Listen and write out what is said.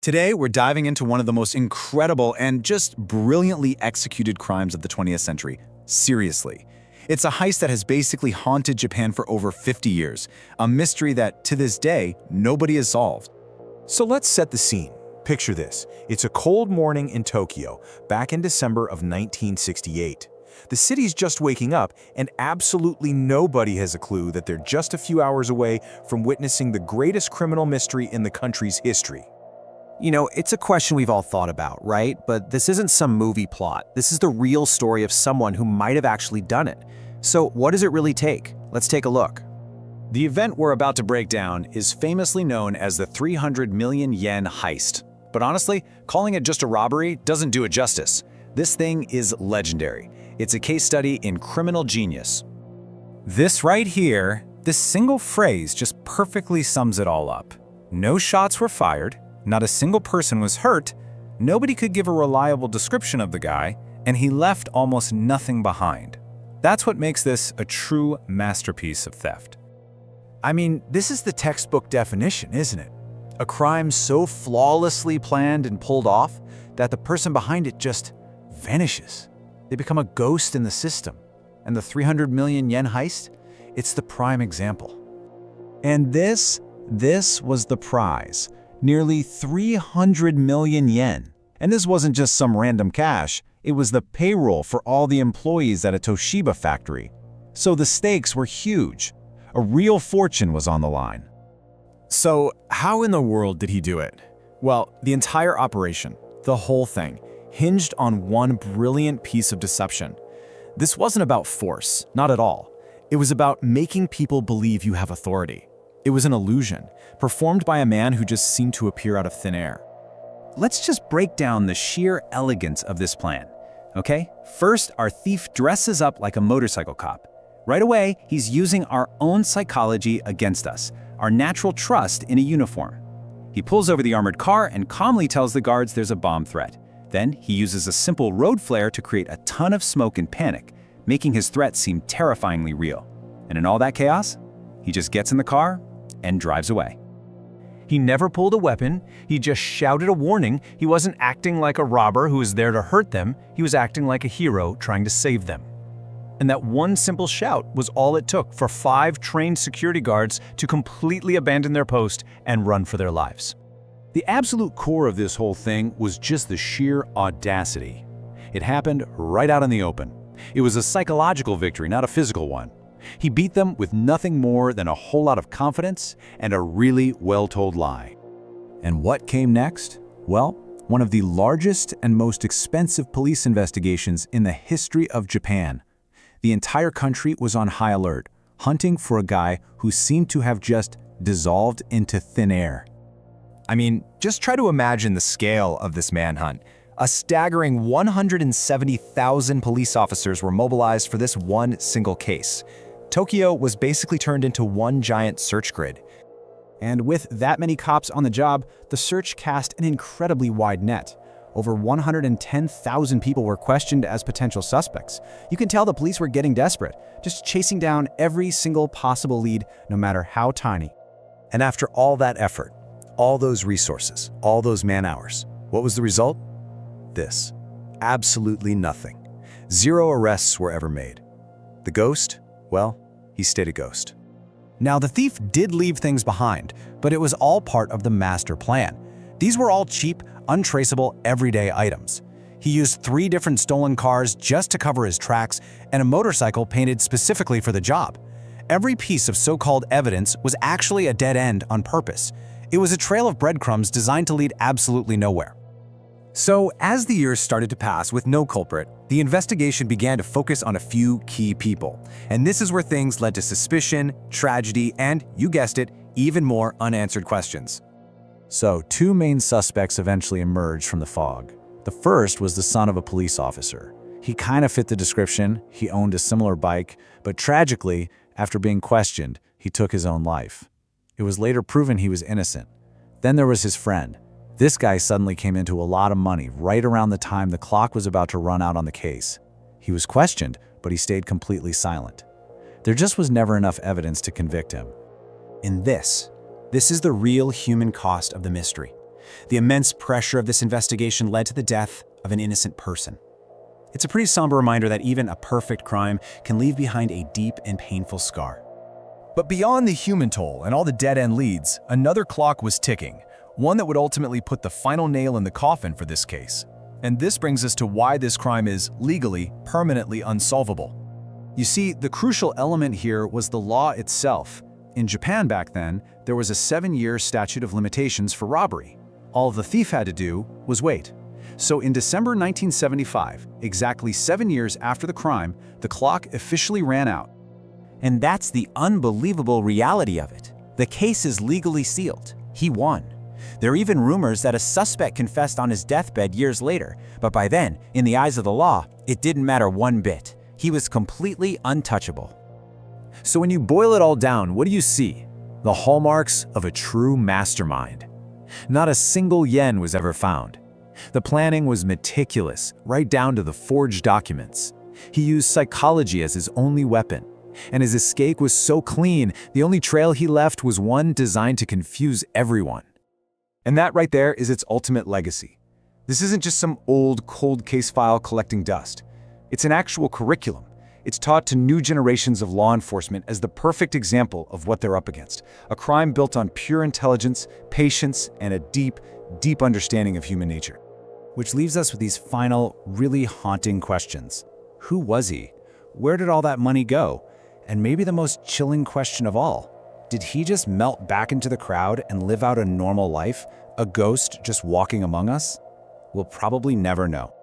Today, we're diving into one of the most incredible and just brilliantly executed crimes of the 20th century. Seriously. It's a heist that has basically haunted Japan for over 50 years, a mystery that, to this day, nobody has solved. So let's set the scene. Picture this. It's a cold morning in Tokyo, back in December of 1968. The city's just waking up, and absolutely nobody has a clue that they're just a few hours away from witnessing the greatest criminal mystery in the country's history. You know, it's a question we've all thought about, right? But this isn't some movie plot. This is the real story of someone who might have actually done it. So what does it really take? Let's take a look. The event we're about to break down is famously known as the 300 million yen heist. But honestly, calling it just a robbery doesn't do it justice. This thing is legendary. It's a case study in criminal genius. This right here, this single phrase just perfectly sums it all up. No shots were fired, not a single person was hurt, nobody could give a reliable description of the guy, and he left almost nothing behind. That's what makes this a true masterpiece of theft. I mean, this is the textbook definition, isn't it? A crime so flawlessly planned and pulled off that the person behind it just vanishes. They become a ghost in the system. And the 300 million yen heist? It's the prime example. And this was the prize. Nearly 300 million yen. And this wasn't just some random cash, it was the payroll for all the employees at a Toshiba factory. So the stakes were huge. A real fortune was on the line. So how in the world did he do it? Well, the entire operation, the whole thing, hinged on one brilliant piece of deception. This wasn't about force, not at all. It was about making people believe you have authority. It was an illusion, performed by a man who just seemed to appear out of thin air. Let's just break down the sheer elegance of this plan, okay? First, our thief dresses up like a motorcycle cop. Right away, he's using our own psychology against us, our natural trust in a uniform. He pulls over the armored car and calmly tells the guards there's a bomb threat. Then he uses a simple road flare to create a ton of smoke and panic, making his threat seem terrifyingly real. And in all that chaos, he just gets in the car and drives away. He never pulled a weapon, he just shouted a warning. He wasn't acting like a robber who was there to hurt them, he was acting like a hero trying to save them. And that one simple shout was all it took for 5 trained security guards to completely abandon their post and run for their lives. The absolute core of this whole thing was just the sheer audacity. It happened right out in the open. It was a psychological victory, not a physical one. He beat them with nothing more than a whole lot of confidence and a really well-told lie. And what came next? Well, one of the largest and most expensive police investigations in the history of Japan. The entire country was on high alert, hunting for a guy who seemed to have just dissolved into thin air. I mean, just try to imagine the scale of this manhunt. A staggering 170,000 police officers were mobilized for this one single case. Tokyo was basically turned into one giant search grid. And with that many cops on the job, the search cast an incredibly wide net. Over 110,000 people were questioned as potential suspects. You can tell the police were getting desperate, just chasing down every single possible lead, no matter how tiny. And after all that effort, all those resources, all those man-hours, what was the result? This. Absolutely nothing. 0 arrests were ever made. The ghost? Well, he stayed a ghost. Now, the thief did leave things behind, but it was all part of the master plan. These were all cheap, untraceable, everyday items. He used 3 different stolen cars just to cover his tracks and a motorcycle painted specifically for the job. Every piece of so-called evidence was actually a dead end on purpose. It was a trail of breadcrumbs designed to lead absolutely nowhere. So, as the years started to pass with no culprit, the investigation began to focus on a few key people. And this is where things led to suspicion, tragedy, and, you guessed it, even more unanswered questions. So, 2 main suspects eventually emerged from the fog. The first was the son of a police officer. He kind of fit the description, he owned a similar bike, but tragically, after being questioned, he took his own life. It was later proven he was innocent. Then there was his friend. This guy suddenly came into a lot of money right around the time the clock was about to run out on the case. He was questioned, but he stayed completely silent. There just was never enough evidence to convict him. And this is the real human cost of the mystery. The immense pressure of this investigation led to the death of an innocent person. It's a pretty somber reminder that even a perfect crime can leave behind a deep and painful scar. But beyond the human toll and all the dead-end leads, another clock was ticking, one that would ultimately put the final nail in the coffin for this case. And this brings us to why this crime is legally, permanently unsolvable. You see, the crucial element here was the law itself. In Japan back then, there was a 7-year statute of limitations for robbery. All the thief had to do was wait. So in December 1975, exactly 7 years after the crime, the clock officially ran out. And that's the unbelievable reality of it. The case is legally sealed. He won. There are even rumors that a suspect confessed on his deathbed years later, but by then, in the eyes of the law, it didn't matter one bit. He was completely untouchable. So when you boil it all down, what do you see? The hallmarks of a true mastermind. Not a single yen was ever found. The planning was meticulous, right down to the forged documents. He used psychology as his only weapon. And his escape was so clean, the only trail he left was one designed to confuse everyone. And that right there is its ultimate legacy. This isn't just some old cold case file collecting dust. It's an actual curriculum. It's taught to new generations of law enforcement as the perfect example of what they're up against. A crime built on pure intelligence, patience, and a deep, deep understanding of human nature. Which leaves us with these final, really haunting questions. Who was he? Where did all that money go? And maybe the most chilling question of all, did he just melt back into the crowd and live out a normal life, a ghost just walking among us? We'll probably never know.